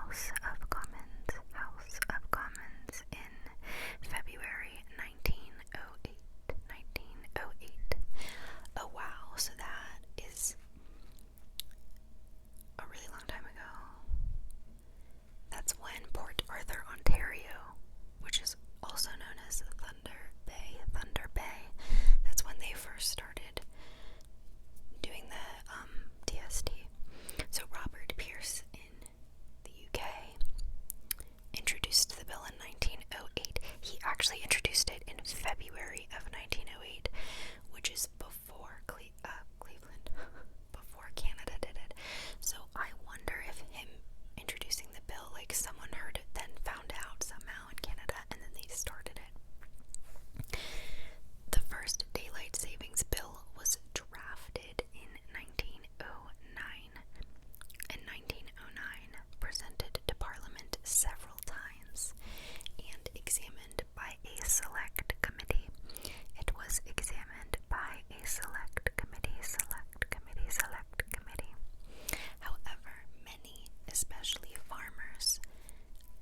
House of Commons in February 1908. Oh wow, so that is a really long time ago. That's when Port Arthur, Ontario, which is also known as Thunder Bay, that's when they first started doing the DST. So Robert Pierce in the UK introduced the bill in 1908. He actually introduced it in February of 1908, which is before Cleveland, before Canada did it. So I wonder if him introducing the bill, like someone heard it, then found out somehow in Canada, and then they started it. The first daylight savings bill was drafted in 1909, and 1909 presented to Parliament several times and examined by a select committee. It was examined by a select committee. However, many, especially farmers,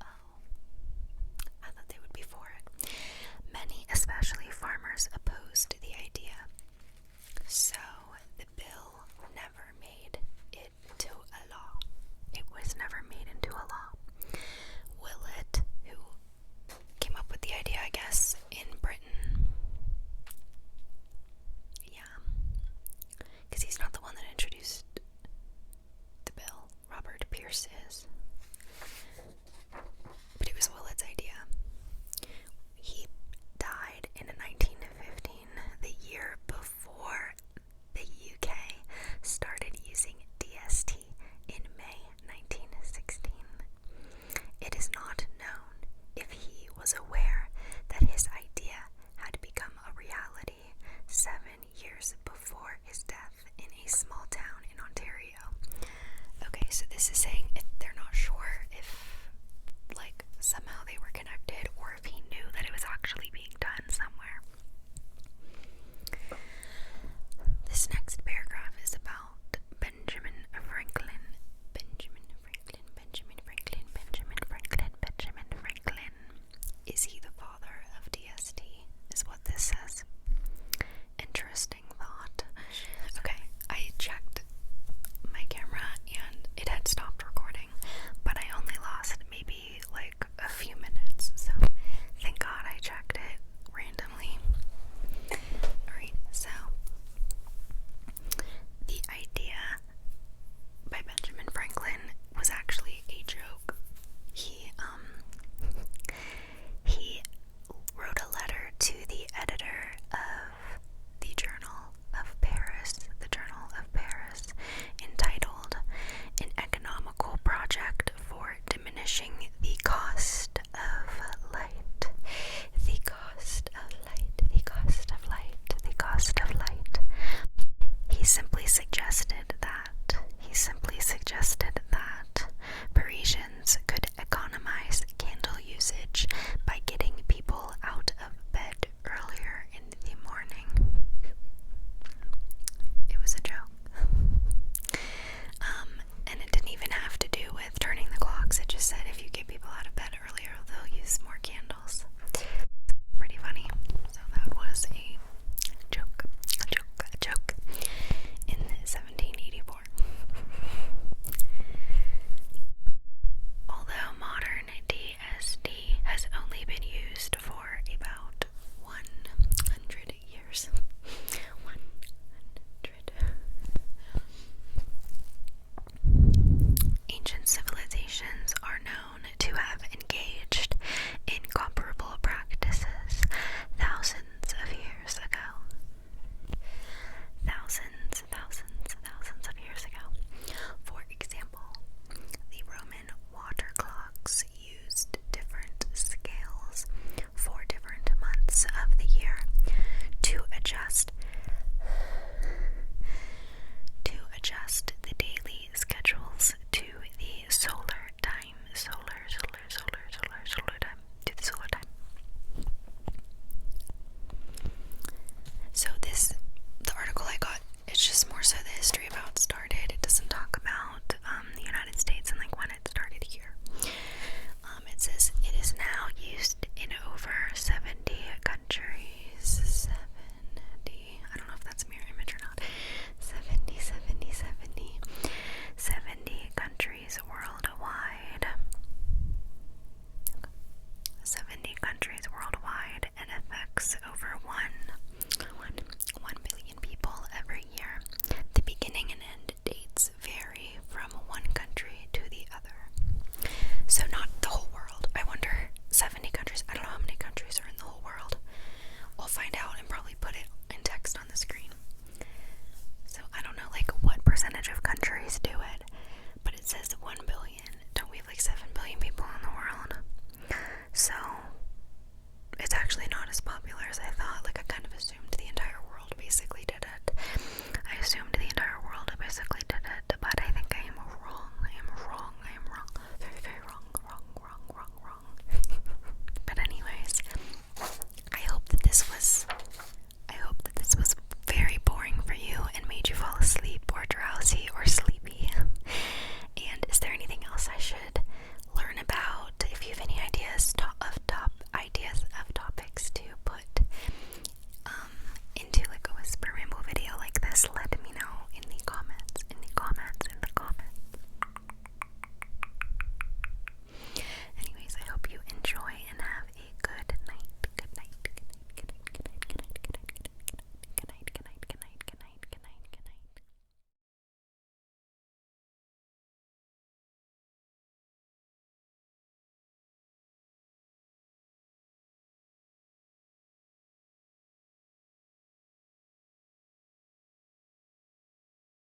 I thought they would be for it. Many, especially farmers, opposed the idea. So the bill never made it to a law. It was never made into a law. Willett, who came up with the idea, I guess, in Britain. Yeah. Because he's not the one that introduced the bill. Robert Pierce is. But it was Willett's idea. He died in 1915, the year before the UK started using DST in May 1916. It is not known if he was aware that his idea had become a reality 7 years before his death in a small town in Ontario. Okay, so this is saying they're not sure if, like, somehow they were connected or if he knew that it was actually being done somewhere. This next paragraph is about Benjamin Franklin. Is he the father of DST? Is what this says. Interesting thought. Okay, I checked my camera and it had stopped recording, but I only lost maybe like a few minutes, so thank God I checked it randomly. Alright, so the idea by Benjamin Franklin was actually a joke. He wrote a letter to the editor of the Journal of Paris, entitled An Economical Project for Diminishing the Cost of Light. He simply suggested that Parisians could economize candle usage by getting people out of bed earlier in the morning. It was a joke. And it didn't even have to do with turning the clocks. It just said if you get people out of bed earlier, they'll use more candles. Pretty funny. So that was a